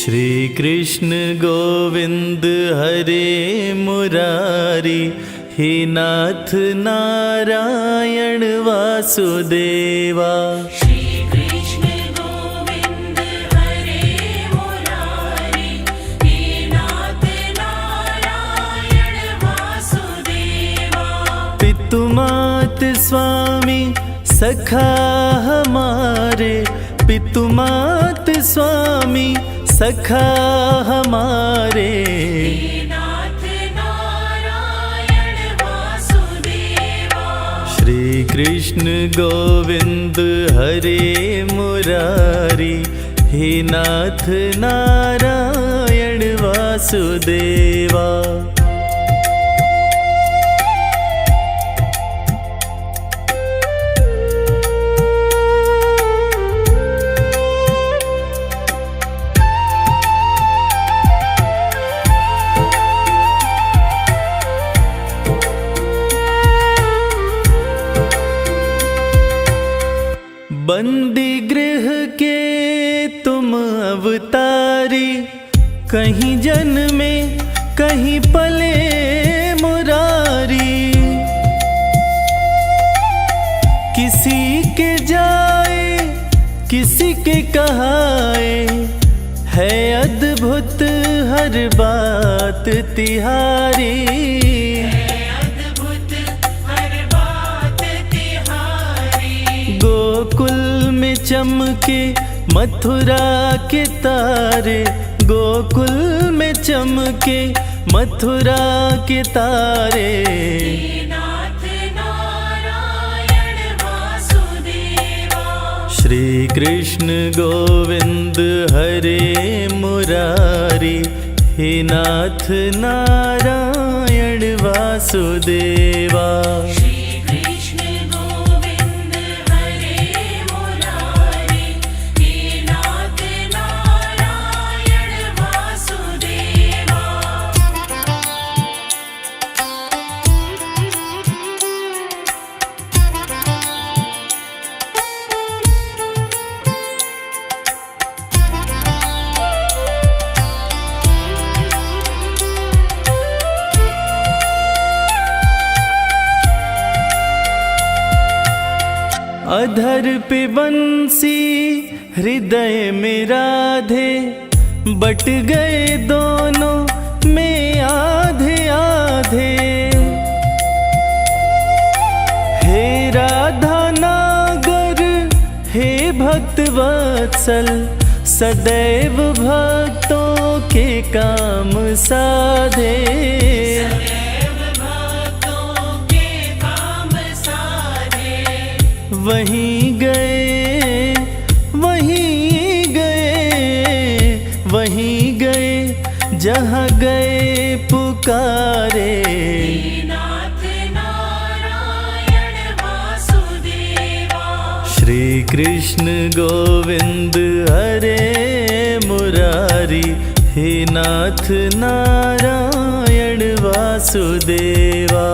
श्री कृष्ण गोविंद हरे मुरारी, हे नाथ नारायण वासुदेवा। श्री कृष्ण गोविंद हरे मुरारी, हे नाथ नारायण वासुदेवा। पितु मात स्वामी सखा हमारे, पितु मात स्वामी सखा हमारे। हे नाथ नारायण वासुदेवा। श्री कृष्ण गोविंद हरे मुरारी, हे नाथ नारायण वासुदेवा। बंदी गृह के तुम अवतारी, कहीं जन्मे कहीं पले मुरारी। किसी के जाए किसी के कहाए, है अद्भुत हर बात तिहारी। गोकुल में चमके मथुरा के तारे, गोकुल में चमके मथुरा के तारे। हे नाथ नारायण वासुदेवा। श्री कृष्ण गोविंद हरे मुरारी, हे नाथ नारायण वासुदेवा। अधर पे बंसी हृदय में राधे, बट गए दोनों में आधे आधे। हे राधा नागर हे भक्त वत्सल, सदैव भक्तों के काम साधे। वहीं गए वहीं गए वहीं गए, जहाँ गए पुकारे। हे नाथ नारायण वासुदेवा। श्री कृष्ण गोविंद हरे मुरारी, हे नाथ नारायण वासुदेवा।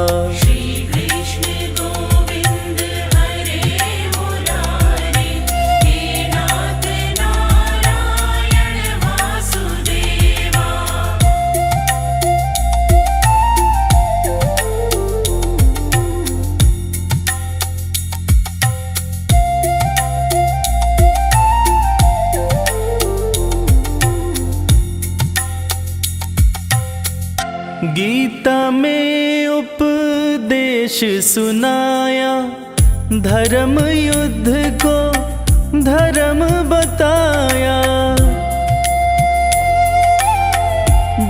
गीता में उपदेश सुनाया, धर्म युद्ध को धर्म बताया।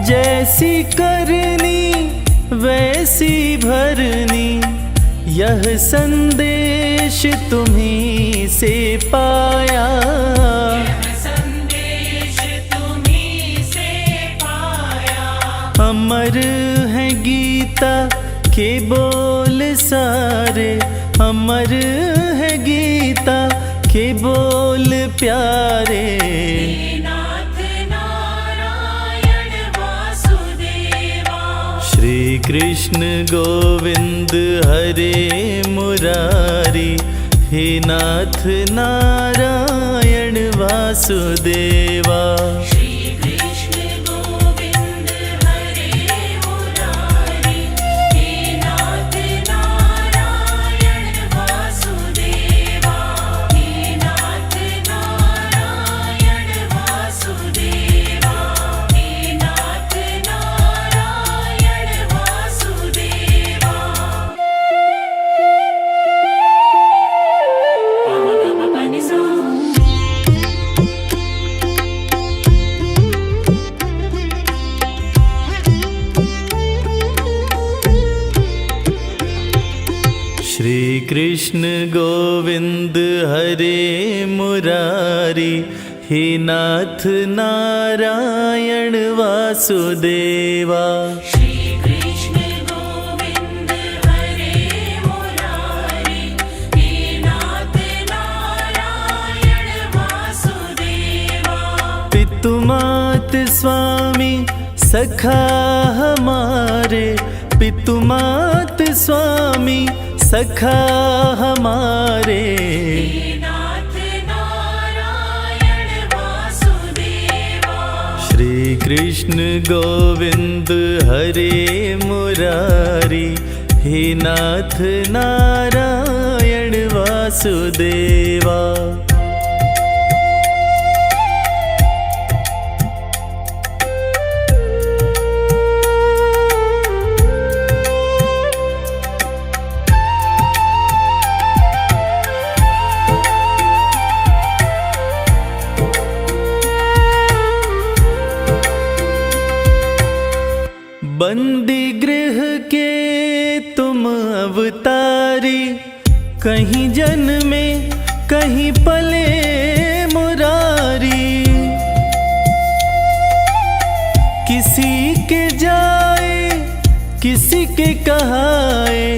जैसी करनी वैसी भरनी, यह संदेश तुम्हीं से पाया। अमर है गीता के बोल सारे, अमर है गीता के बोल प्यारे। हे नाथ नारायण वासुदेवा। श्री कृष्ण गोविंद हरे मुरारी, हे नाथ नारायण वासुदेवा। श्री श्री कृष्ण गोविंद हरे मुरारी, हे नाथ नारायण वासुदेवा। श्री कृष्ण गोविंद हरे मुरारी, हे नाथ नारायण वासुदेवा। पितुमात स्वामी सखा हमारे, पितुमात स्वामी सखा हमारे। हे नाथ नारायण वासुदेवा। श्री कृष्ण गोविंद हरे मुरारी, हे नाथ नारायण वासुदेवा। बंदी गृह के तुम अवतारी, कहीं जन्मे कहीं पले मुरारी। किसी के जाए किसी के कहाए,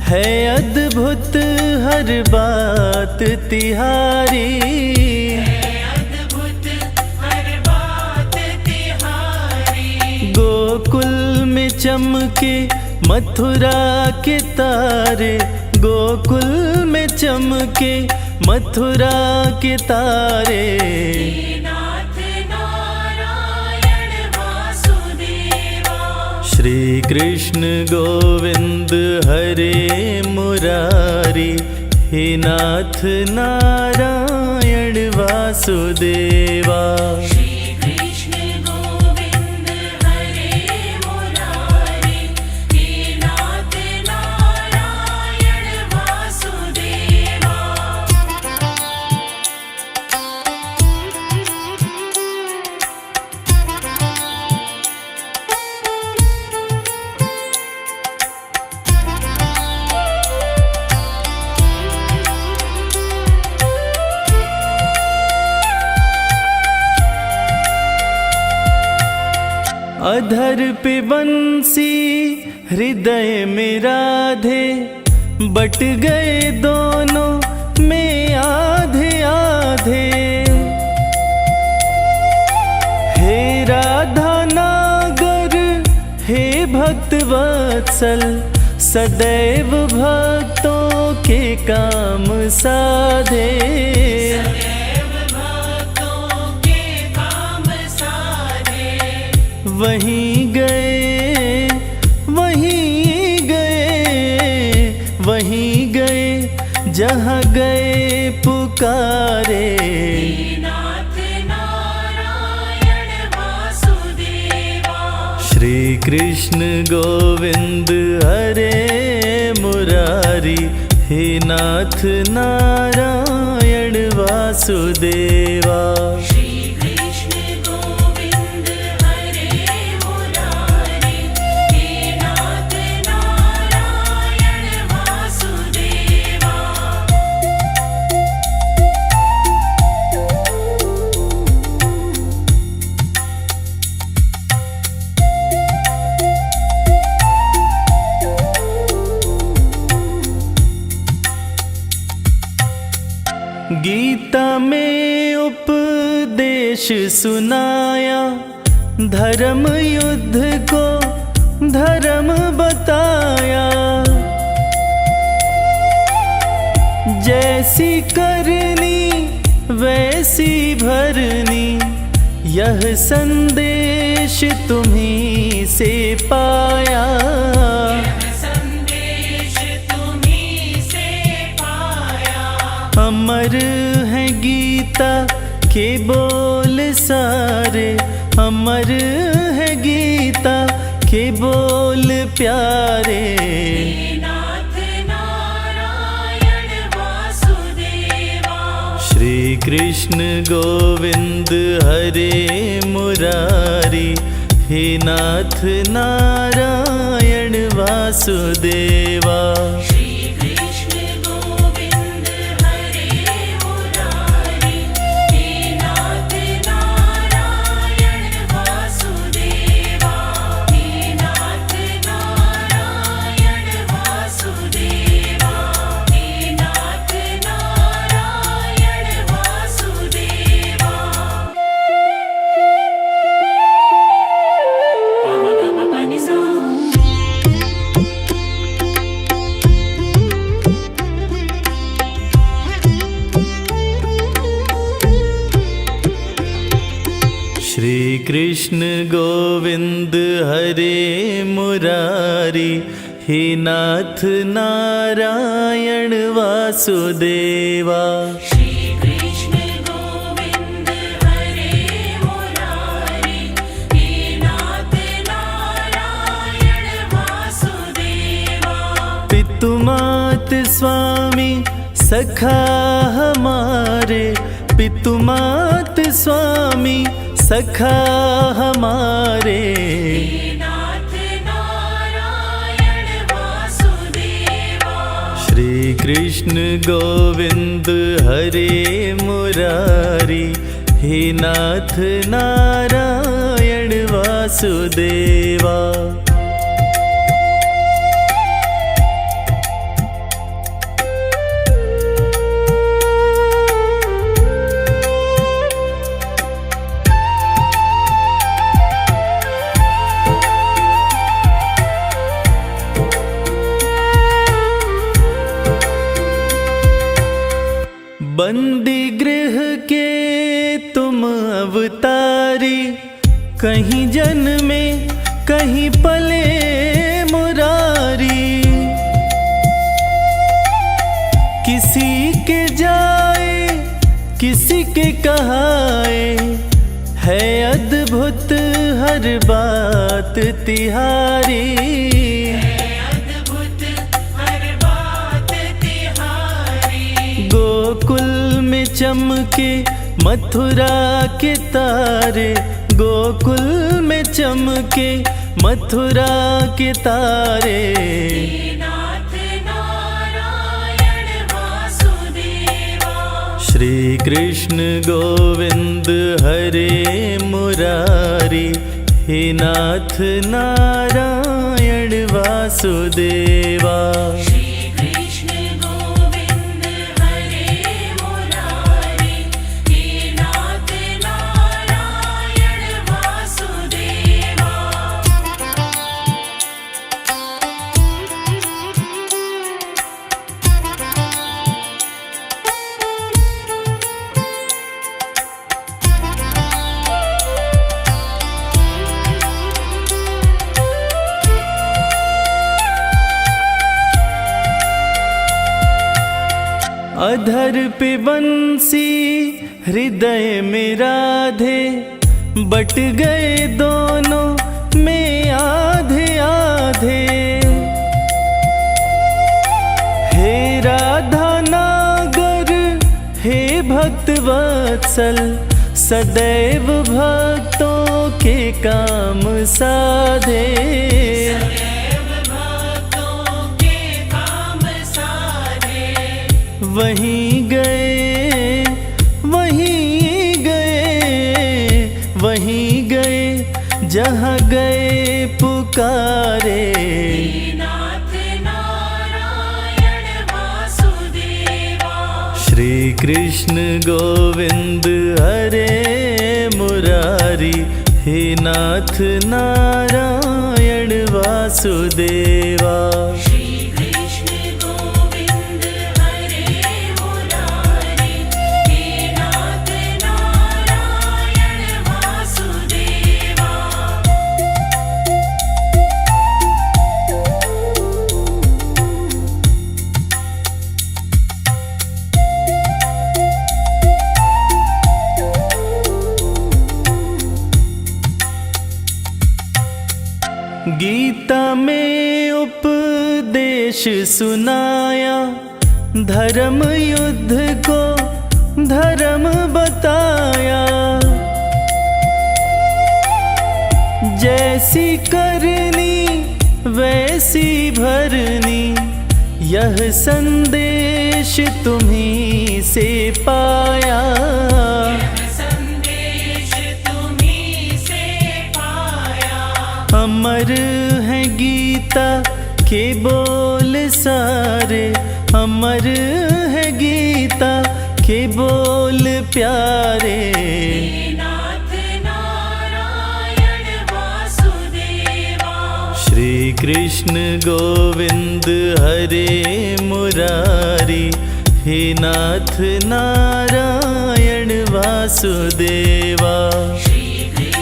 है अद्भुत हर बात तिहारी। गोकुल में चमके मथुरा के तारे, गोकुल में चमके मथुरा के तारे। हे नाथ नारायण वासुदेवा। श्री कृष्ण गोविंद हरे मुरारी, हे नाथ नारायण वासुदेवा। श्री कृष्ण गोविंद हरे मुरारी, हे नाथ नारायण वासुदेवा। अधर पे बंसी हृदय में राधे, बट गए दोनों में आधे आधे। हे राधा नागर हे भक्त वत्सल, सदैव भक्तों के काम साधे। वहीं गए वहीं गए वहीं गए, जहाँ गए पुकारे। हे नाथ नारायण वासुदेवा। श्री कृष्ण गोविंद हरे मुरारी, हे नाथ नारायण वासुदेवा। श्री कृष्ण गोविंद हरे मुरारी, हे नाथ नारायण वासुदेवा। गीता में उपदेश सुनाया, धर्म युद्ध को धर्म बताया। जैसी करनी वैसी भरनी, यह संदेश तुम्हीं से पाया। अमर है गीता के बोल सारे, अमर है गीता के बोल प्यारे। हे नाथ नारायण वासुदेवा। श्री कृष्ण गोविंद हरे मुरारी, हे नाथ नारायण वासुदेवा। श्री कृष्ण श्री कृष्ण गोविंद हरे मुरारी, हे नाथ नारायण वासुदेवा। श्री कृष्ण गोविंद हरे मुरारी, हे नाथ नारायण वासुदेवा। पितु मात स्वामी सखा हमारे, पितु मात स्वामी सखा हमारे। हे नाथ नारायण वासुदेवा। श्री कृष्ण गोविंद हरे मुरारी, हे नाथ नारायण वासुदेवा। बंदी गृह के तुम अवतारी, कहीं जन्मे कहीं पले मुरारी। किसी के जाए किसी के कहाए, है अद्भुत हर बात तिहारी। गोकुल में चमके मथुरा के तारे, गोकुल में चमके मथुरा के तारे। हे नाथ नारायण वासुदेवा। श्री कृष्ण गोविंद हरे मुरारी, हे नाथ नारायण वासुदेवा। श्री कृष्ण गोविंद हरे मुरारी, हे नाथ नारायण वासुदेवा। अधर पे बंसी हृदय में राधे, बट गए दोनों में आधे आधे। हे राधा नागर हे भक्त वत्सल, सदैव भक्तों के काम साधे। वहीं गए वहीं गए वहीं गए, जहाँ गए पुकारे। हे नाथ नारायण वासुदेवा। श्री कृष्ण गोविंद हरे मुरारी, हे नाथ नारायण वासुदेवा। श्री कृष्ण गोविंद हरे मुरारी, हे नाथ नारायण वासुदेवा। गीता में उपदेश सुनाया, धर्म युद्ध को धर्म बताया। जैसी करनी वैसी भरनी, यह संदेश तुम्हीं से पाया। संदेश तुम्हीं से पाया। अमर है गीता के बोल सारे, अमर है गीता के बोल प्यारे। हे नाथ नारायण वासुदेवा। श्री कृष्ण गोविंद हरे मुरारी, हे नाथ नारायण वासुदेवा। श्री कृष्ण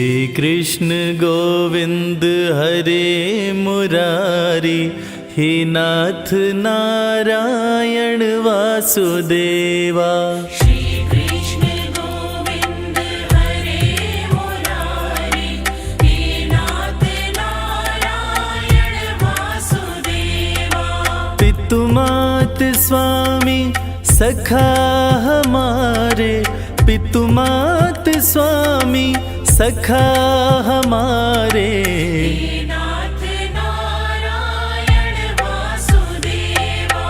श्री कृष्ण गोविंद हरे मुरारी, हे नाथ नारायण वासुदेवा। श्री कृष्ण गोविंद हरे मुरारी, हे नाथ नारायण वासुदेवा। पितु मात स्वामी सखा हमारे, पितु मात स्वामी सखा हमारे। हे नाथ नारायण वासुदेवा।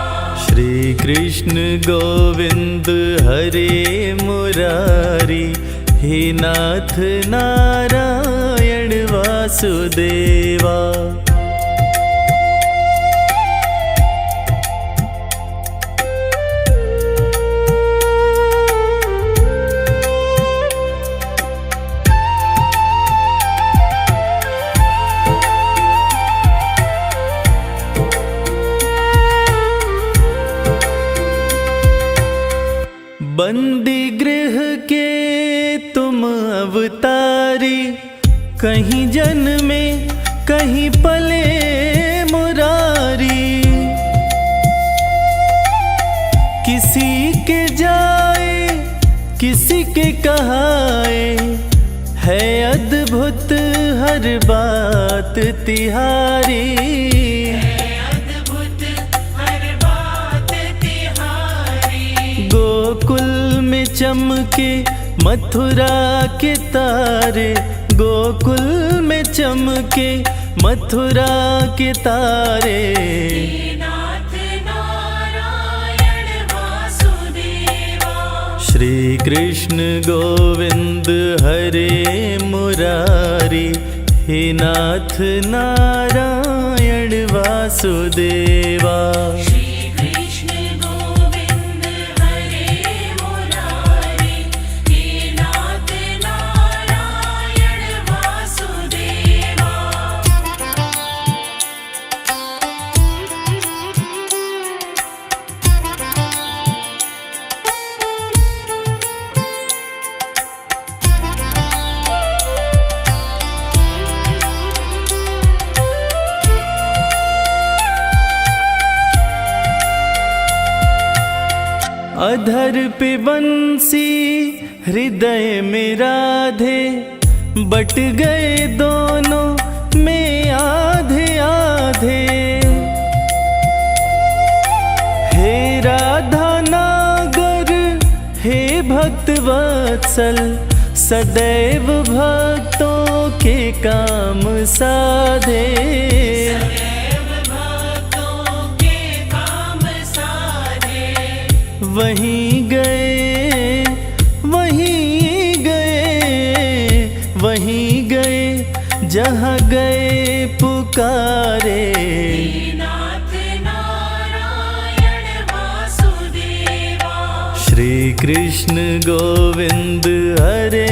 श्री कृष्ण गोविंद हरे मुरारी, हे नाथ नारायण वासुदेवा। बंदी गृह के तुम अवतारी, कहीं जन्मे कहीं पले मुरारी। किसी के जाए किसी के कहाए, है अद्भुत हर बात तिहारी। अद्भुत हर बात तिहारी। गोकुल में चमके मथुरा के तारे, गोकुल में चमके मथुरा के तारे। हे नाथ नारायण वासुदेवा। श्री कृष्ण गोविंद हरे मुरारी, हे नाथ नारायण वासुदेवा। श्री कृष्ण गोविंद हरे मुरारी, हे नाथ नारायण वासुदेवा। अधर पे बंसी हृदय में राधे, बट गए दोनों में आधे आधे। हे राधा नागर हे भक्त वत्सल, सदैव भक्तों के काम साधे। सदैव भक्तों के काम साधे। वहीं गए वहीं गए वहीं गए, जहाँ गए पुकारे। हे नाथ नारायण वासुदेवा। श्री कृष्ण गोविंद हरे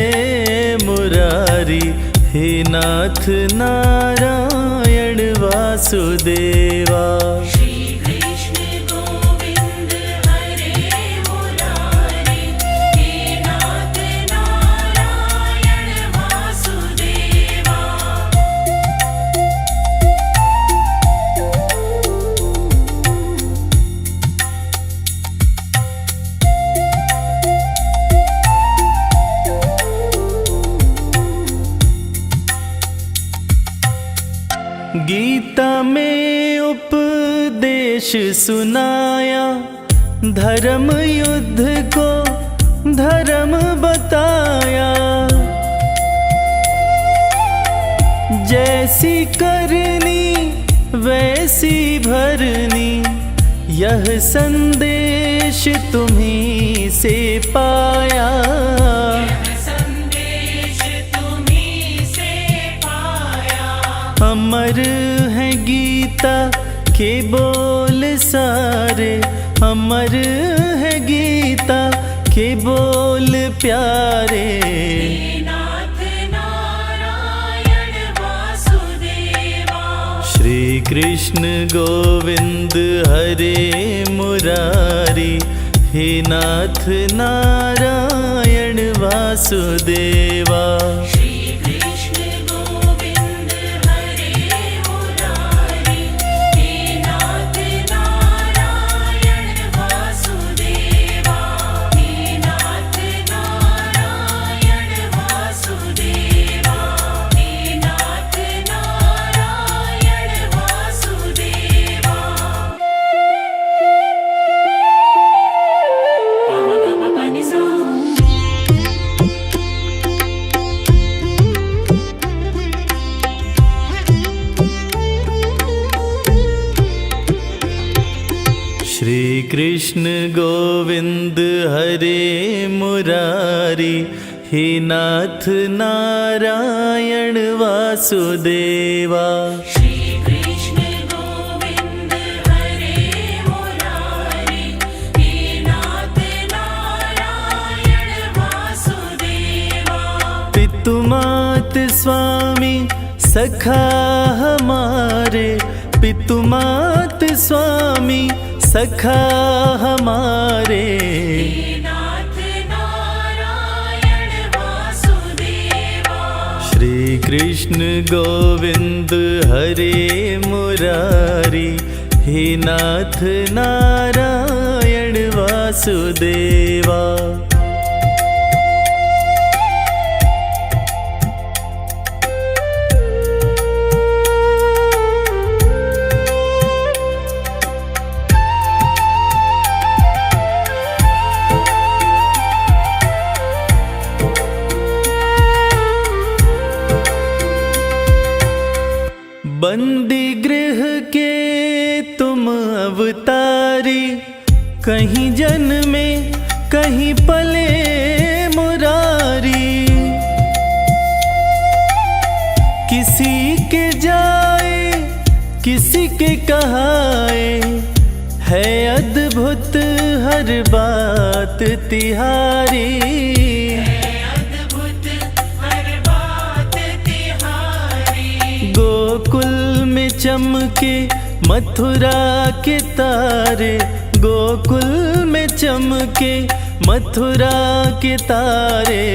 मुरारी, हे नाथ नारायण वासुदेवा। श्री कृष्ण गोविंद हरे मुरारी, हे नाथ नारायण वासुदेवा। गीता में उपदेश सुनाया, धर्म युद्ध को धर्म बताया। जैसी करनी वैसी भरनी, यह संदेश तुम्हीं से पाया। संदेश तुम्हीं से पाया। अमर है गीता के बोल सारे, अमर है गीता के बोल प्यारे। हे नाथ नारायण वासुदेवा। श्री कृष्ण गोविंद हरे मुरारी, हे नाथ नारायण वासुदेवा। श्री कृष्ण श्री कृष्ण गोविंद हरे मुरारी, हे नाथ नारायण वासुदेवा। श्री कृष्ण गोविंद हरे मुरारी, हे नाथ नारायण वासुदेवा। पितु मात स्वामी सखा हमारे, पितु मात स्वामी सखा हमारे। नाथ नारायण वासुदेवा। श्री कृष्ण गोविंद हरे मुरारी, हे नाथ नारायण वासुदेवा। बंदी गृह के तुम अवतारी, कहीं जन्मे कहीं पले मुरारी। किसी के जाए किसी के कहाए, है अद्भुत हर बात तिहारी। गोकुल में चमके मथुरा के तारे, गोकुल में चमके मथुरा के तारे।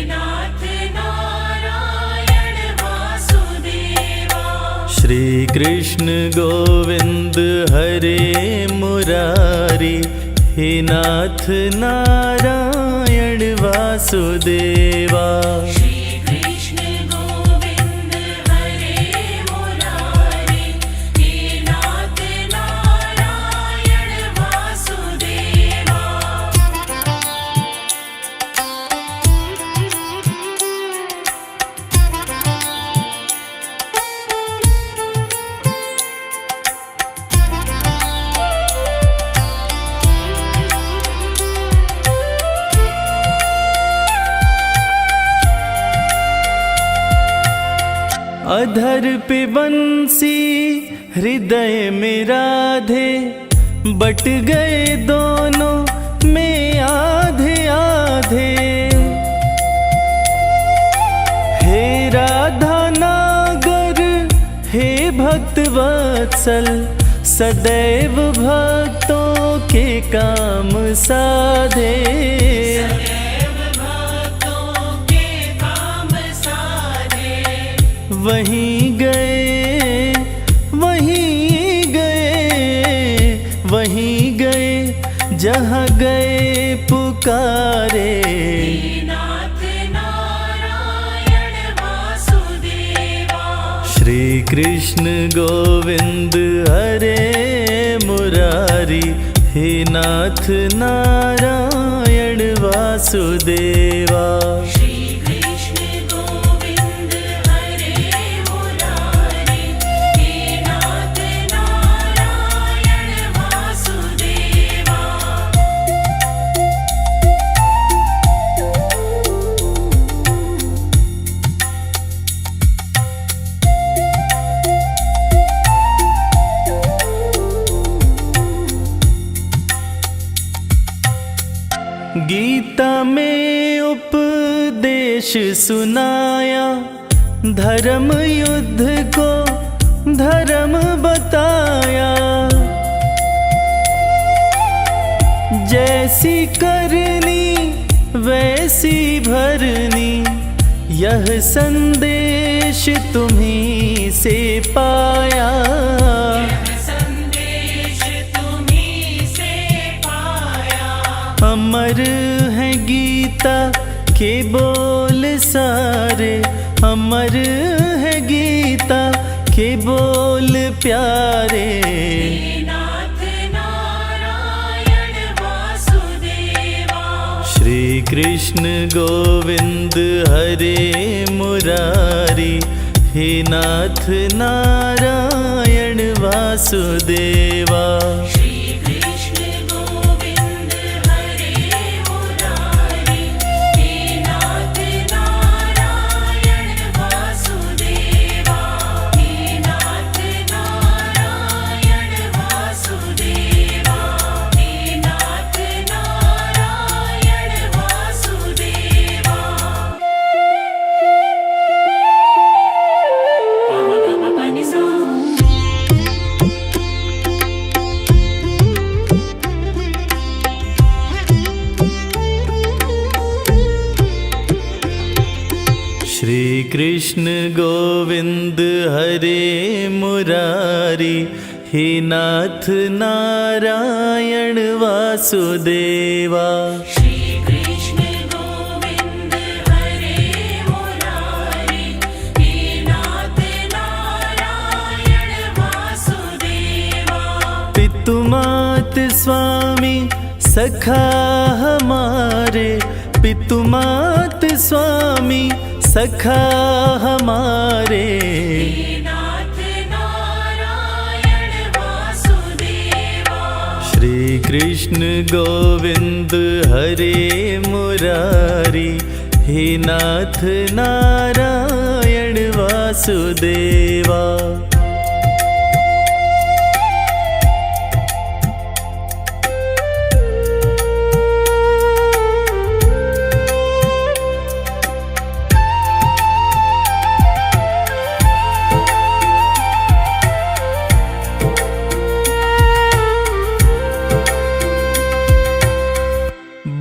नाथ नारायण वासुदेवा। श्री कृष्ण गोविंद हरे मुरारी, हे नाथ नारायण वासुदेवा। अधर पे बंसी हृदय में राधे, बट गए दोनों में आधे आधे। हे राधा नागर हे भक्त वत्सल, सदैव भक्तों के काम साधे। वहीं गए वहीं गए वहीं गए, जहाँ गए पुकारे। नाथ नारायण वासुदेवा। श्री कृष्ण गोविंद हरे मुरारी, हे नाथ नारायण वासुदेवा। गीता में उपदेश सुनाया, धर्म युद्ध को धर्म बताया। जैसी करनी वैसी भरनी, यह संदेश तुम्हीं से पाया। अमर है गीता के बोल सारे, अमर है गीता के बोल प्यारे। नाथ नारायण वासुदेवा। श्री कृष्ण गोविंद हरे मुरारी, हे नाथ नारायण वासुदेवा। श्री कृष्ण गोविंद हरे मुरारी, हे नाथ नारायण वासुदेवा। श्री कृष्ण गोविंद हरे मुरारी, हे नाथ नारायण वासुदेवा। पितु मात स्वामी सखा हमारे, पितु मात स्वामी सखा हमारे। हे नाथ नारायण वासुदेवा। श्री कृष्ण गोविंद हरे मुरारी, हे नाथ नारायण वासुदेवा।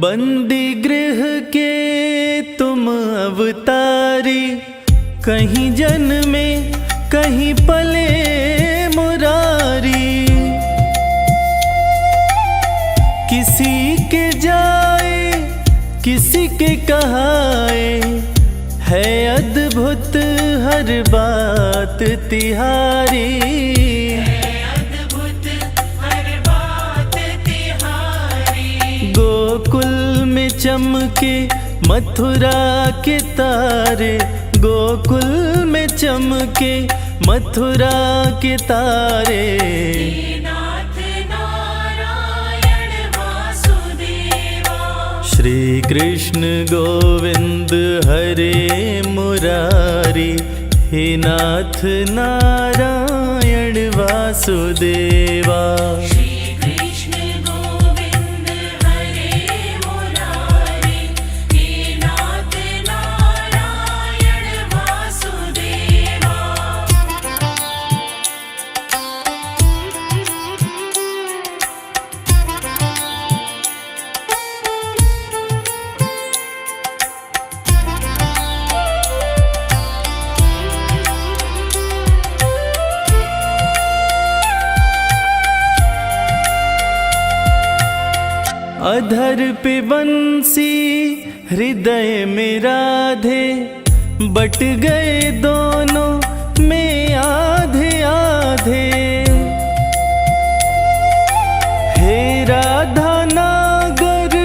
बंदी गृह के तुम अवतारी, कहीं जन्मे कहीं पले मुरारी। किसी के जाए किसी के कहाए, है अद्भुत हर बात तिहारी। गोकुल में चमके मथुरा के तारे, गोकुल में चमके मथुरा के तारे। हे नाथ नारायण वासुदेवा। श्री कृष्ण गोविंद हरे मुरारी, हे नाथ नारायण वासुदेवा। श्री कृष्ण गोविंद हरे मुरारी, हे नाथ नारायण वासुदेवा। अधर पे बंसी हृदय में राधे, बट गए दोनों में आधे आधे। हे राधा नागर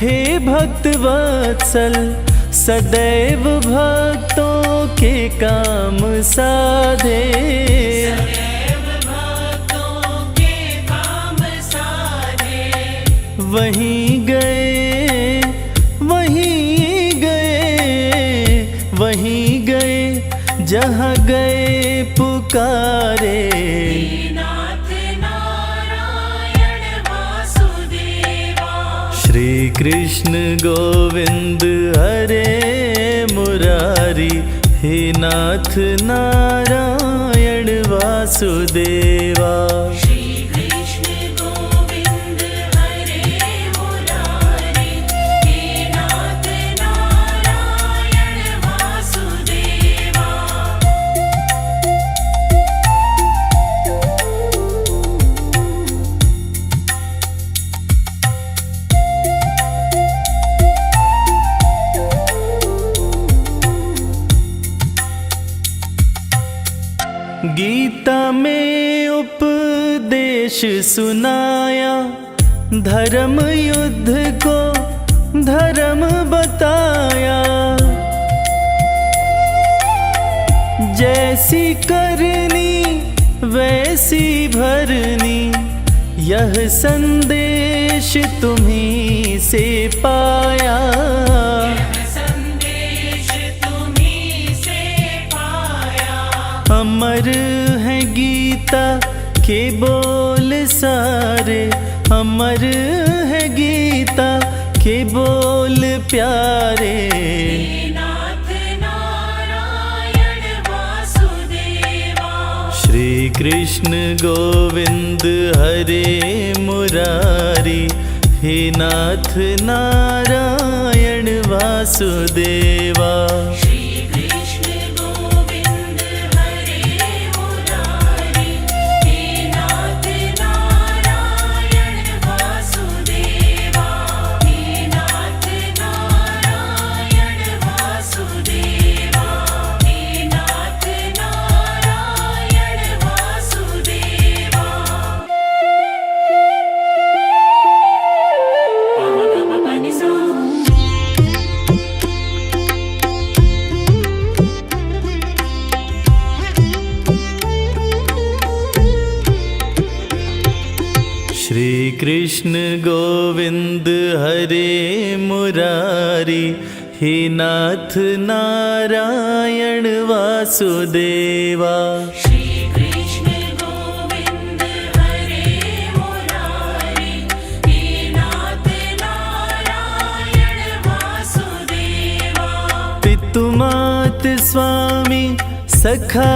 हे भक्त वत्सल, सदैव भक्तों के काम साधे। वहीं गए वहीं गए वहीं गए, जहाँ गए पुकारे। हे नाथ नारायण वासुदेवा। श्री कृष्ण गोविंद हरे मुरारी, हे नाथ नारायण वासुदेवा। श्री कृष्ण गोविंद हरे मुरारी, हे नाथ नारायण वासुदेवा। गीता में उपदेश सुनाया, धर्म युद्ध को धर्म बताया। जैसी करनी वैसी भरनी, यह संदेश तुम्हीं से पाया। संदेश तुम्हीं से पाया। अमर है गीता के बोल सारे, अमर है गीता के बोल प्यारे। हे नाथ नारायण वासुदेवा। श्री कृष्ण गोविंद हरे मुरारी, हे नाथ नारायण वासुदेवा। श्री कृष्ण कृष्ण गोविंद हरे मुरारी, हे नाथ नारायण वासुदेवा। श्री कृष्ण गोविंद हरे मुरारी, हे नाथ नारायण वासुदेवा। पितुमात स्वामी सखा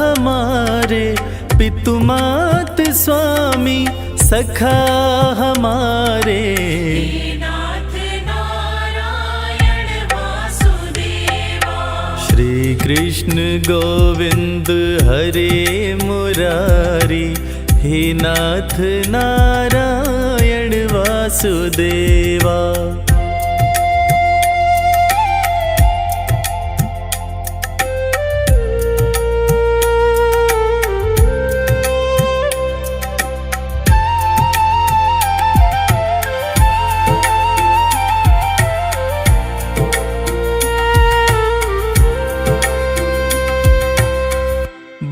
हमारे, पितुमात स्वामी सखा हमारे। हे नाथ नारायण वासुदेवा। श्री कृष्ण गोविंद हरे मुरारी, हे नाथ नारायण वासुदेवा।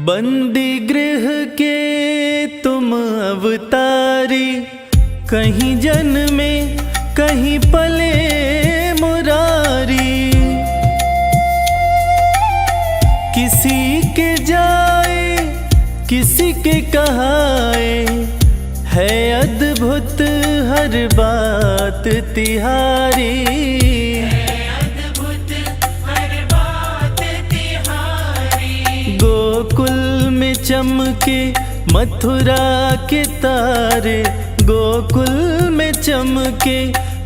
बंदी गृह के तुम अवतारी, कहीं जन्मे कहीं पले मुरारी। किसी के जाए किसी के कहाए, है अद्भुत हर बात तिहारी। अद्भुत हर बात तिहारी। गोकुल में चमके मथुरा के तारे, गोकुल में चमके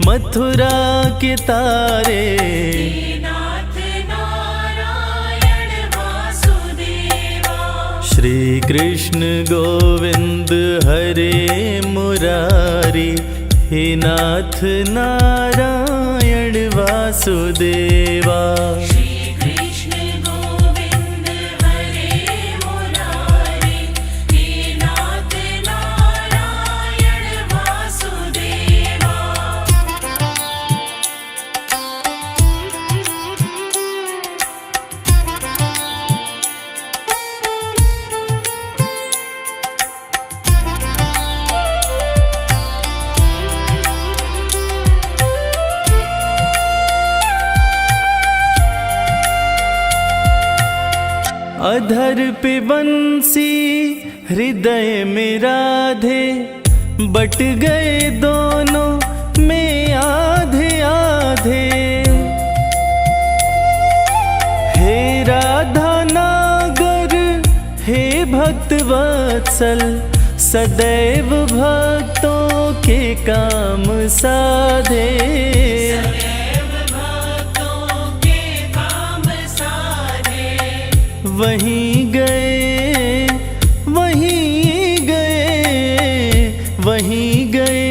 मथुरा के तारे। हे नाथ नारायण वासुदेवा। श्री कृष्ण गोविंद हरे मुरारी, हे नाथ नारायण वासुदेवा। श्री कृष्ण गोविंद हरे मुरारी, हे नाथ नारायण वासुदेवा। अधर पे बंसी हृदय में राधे, बट गए दोनों में आधे आधे। हे राधा नागर हे भक्त वत्सल, सदैव भक्तों के काम साधे। सदैव भक्तों के काम साधे। वहीं गए वहीं गए वहीं गए,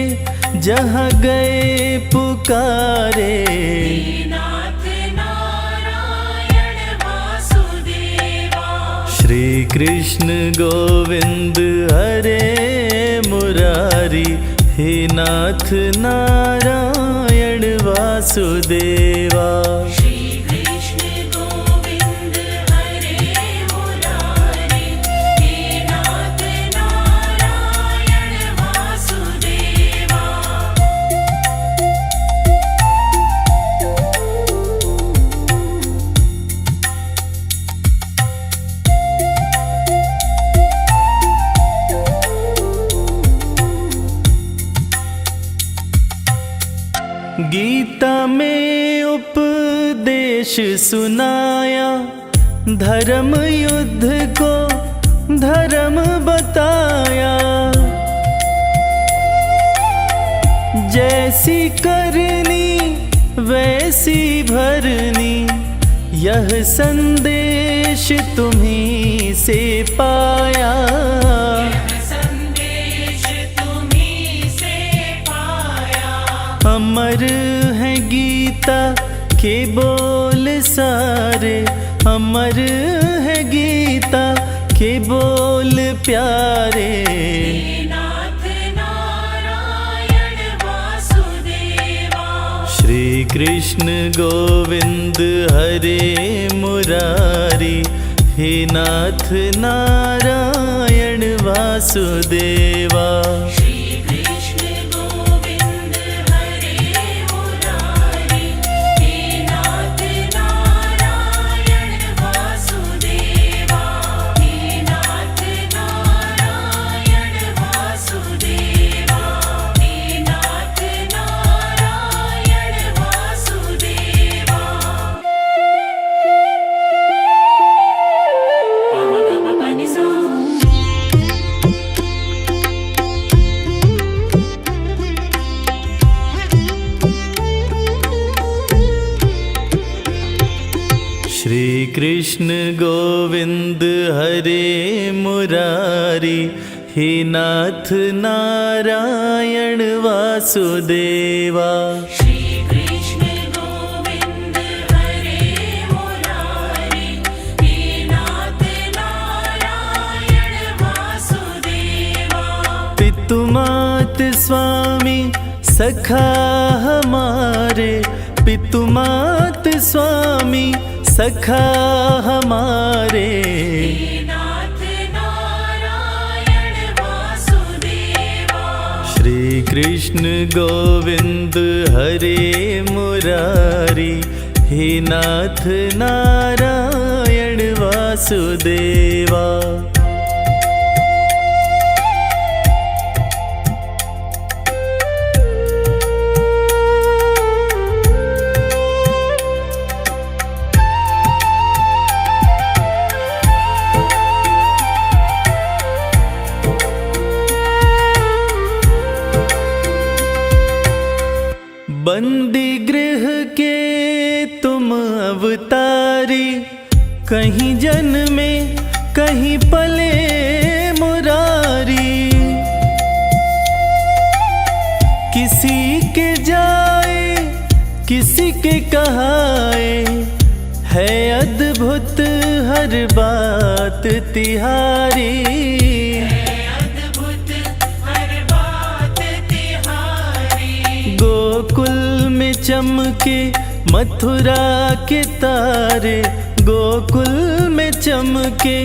जहाँ गए पुकारे। हे नाथ नारायण वासुदेवा। श्री कृष्ण गोविंद हरे मुरारी, हे नाथ नारायण वासुदेवा। श्री कृष्ण गोविंद हरे मुरारी, हे नाथ नारायण वासुदेवा। गीता में उपदेश सुनाया, धर्म युद्ध को धर्म बताया। जैसी करनी वैसी भरनी, यह संदेश तुम्हीं से पाया। संदेश तुम्हीं से पाया। अमर है गीता के बोल सारे, अमर है गीता के बोल प्यारे। हे नाथ नारायण वासुदेवा। श्री कृष्ण गोविंद हरे मुरारी, हे नाथ नारायण वासुदेवा। श्री कृष्ण श्री कृष्ण गोविंद हरे मुरारी, हे नाथ नारायण वासुदेवा। श्री कृष्ण गोविंद हरे मुरारी, हे नाथ नारायण वासुदेवा। पितुमात स्वामी सखा हमारे, पितुमात स्वामी सखा हमारे। हे नाथ नारायण वासुदेवा। श्री कृष्ण गोविंद हरे मुरारी, हे नाथ नारायण वासुदेवा। बंदी गृह के तुम अवतारी, कहीं जन्मे कहीं पले मुरारी। किसी के जाए किसी के कहाए, है अद्भुत हर बात तिहारी। गोकुल में चमके मथुरा के तारे, गोकुल में चमके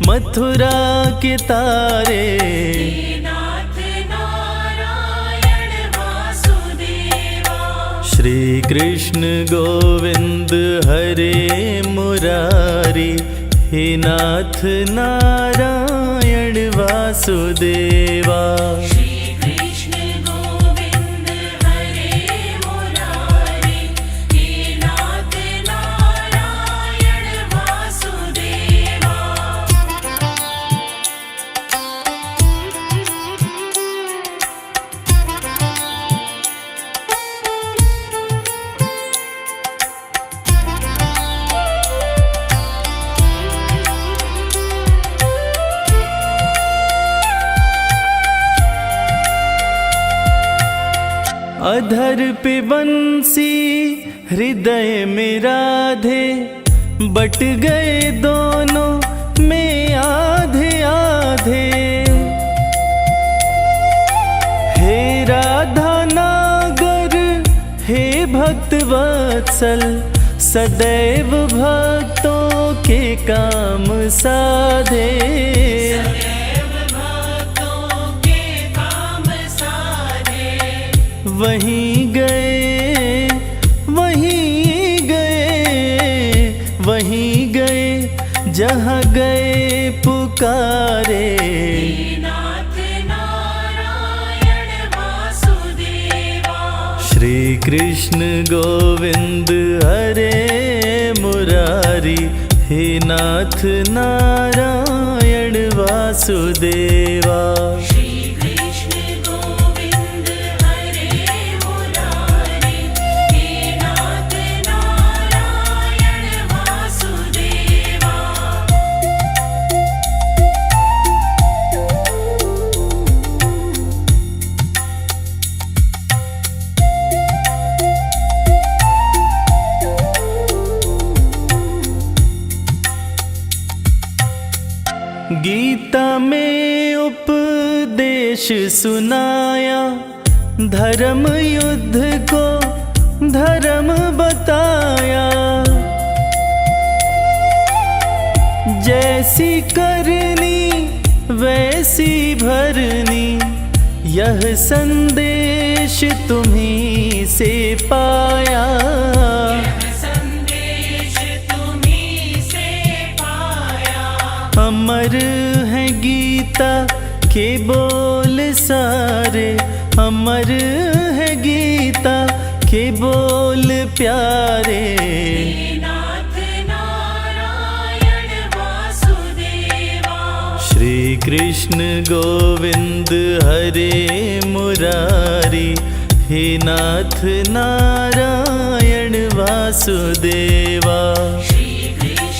मथुरा के तारे। हे नाथ नारायण वासुदेवा। श्री कृष्ण गोविंद हरे मुरारी, हे नाथ नारायण वासुदेवा। श्री कृष्ण गोविंद हरे मुरारी, हे नाथ नारायण वासुदेवा। अधर पे बंसी हृदय में राधे, बट गए दोनों में आधे आधे। हे राधा नागर हे भक्त वत्सल, सदैव भक्तों के काम साधे। वहीं गए वहीं गए वहीं गए, जहाँ गए पुकारे। हे नाथ नारायण वासुदेवा। श्री कृष्ण गोविंद हरे मुरारी, हे नाथ नारायण वासुदेवा। श्री कृष्ण गोविंद हरे मुरारी, हे नाथ नारायण वासुदेवा। गीता में उपदेश सुनाया, धर्म युद्ध को धर्म बताया। जैसी करनी वैसी भरनी, यह संदेश तुम्हीं से पाया। संदेश तुम्हीं से पाया। अमर है गीता के बोल सारे, अमर है गीता के बोल प्यारे। हे नाथ नारायण वासुदेवा। श्री कृष्ण गोविंद हरे मुरारी, हे नाथ नारायण वासुदेवा। श्री कृष्ण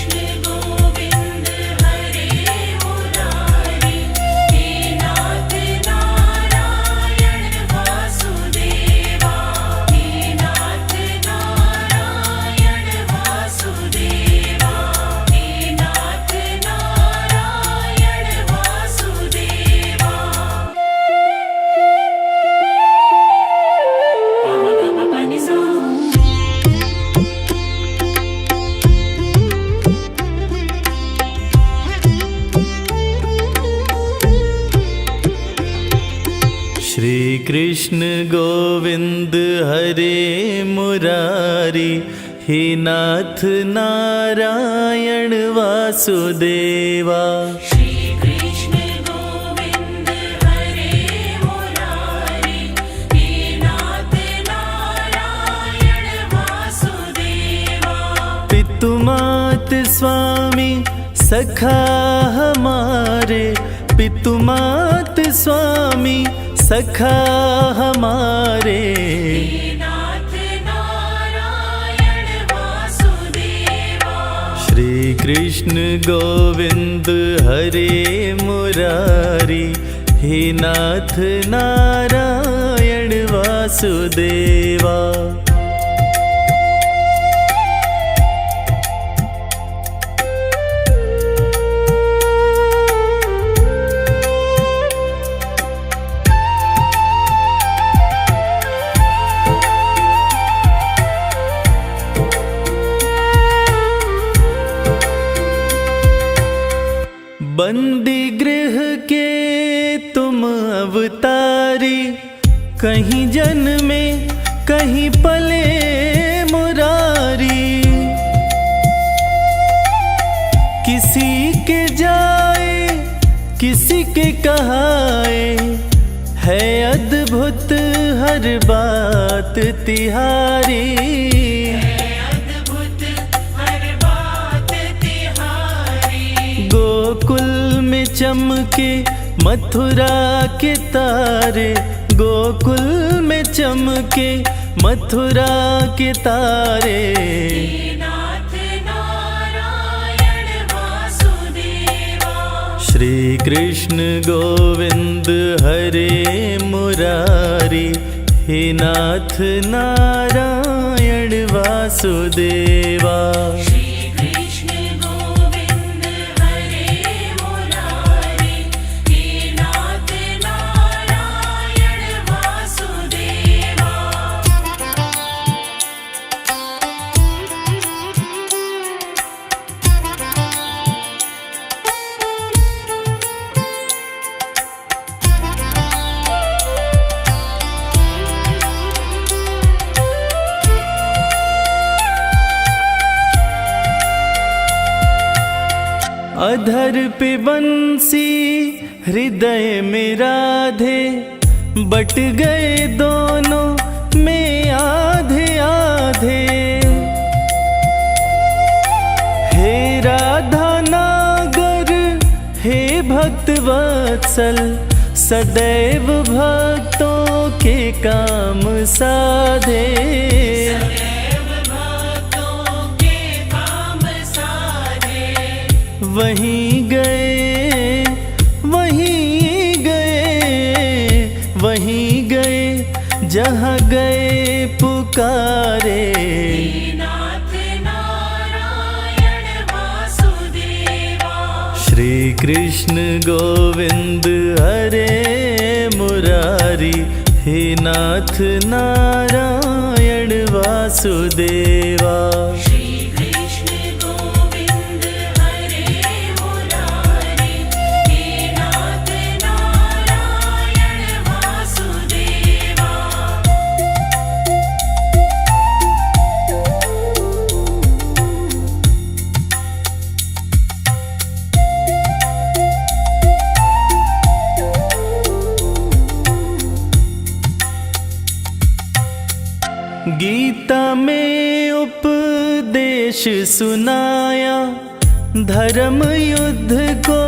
कृष्ण गोविंद हरे मुरारी, हे नाथ नारायण वासुदेवा। श्री कृष्ण गोविंद हरे मुरारी, हे नाथ नारायण वासुदेवा। पितु मात स्वामी सखा हमारे, पितु मात स्वामी सखा हमारे। हे नाथ नारायण वासुदेवा। श्री कृष्ण गोविंद हरे मुरारी, हे नाथ नारायण वासुदेवा। बंदी गृह के तुम अवतारी, कहीं जन्मे कहीं पले मुरारी। किसी के जाए किसी के कहाए, है अद्भुत हर बात तिहारी। अद्भुत हर बात तिहारी। गोकुल में चमके मथुरा के तारे, गोकुल में चमके मथुरा के तारे। हे नाथ नारायण वासुदेवा। श्री कृष्ण गोविंद हरे मुरारी, हे नाथ नारायण वासुदेवा। श्री कृष्ण गोविंद हरे मुरारी, हे नाथ नारायण वासुदेवा। अधर पे बंसी हृदय में राधे, बट गए दोनों में आधे आधे। हे राधा नागर हे भक्त वत्सल, सदैव भक्तों के काम साधे। सदैव भक्तों के काम साधे। वहीं गए वहीं गए वहीं गए, जहाँ गए पुकारे। हे नाथ नारायण वासुदेवा। श्री कृष्ण गोविंद हरे मुरारी, हे नाथ नारायण वासुदेवा। श्री कृष्ण गोविंद हरे मुरारी, हे नाथ नारायण वासुदेवा। गीता में उपदेश सुनाया, धर्म युद्ध को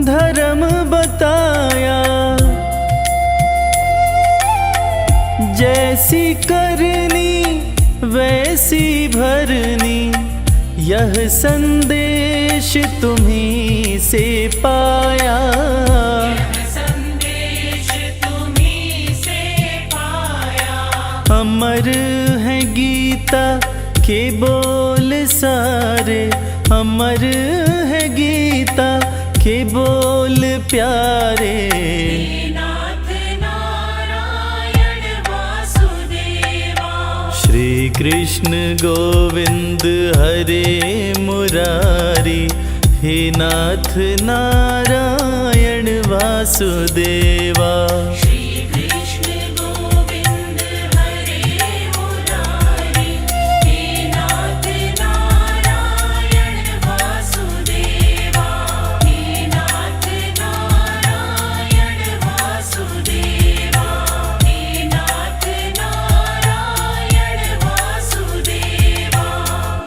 धर्म बताया। जैसी करनी वैसी भरनी, यह संदेश तुम्हीं से पाया। संदेश तुम्हीं से पाया। अमर है गीता के बोल सारे, अमर है गीता के बोल प्यारे। हे नाथ नारायण वासुदेवा। श्री कृष्ण गोविंद हरे मुरारी, हे नाथ नारायण वासुदेवा।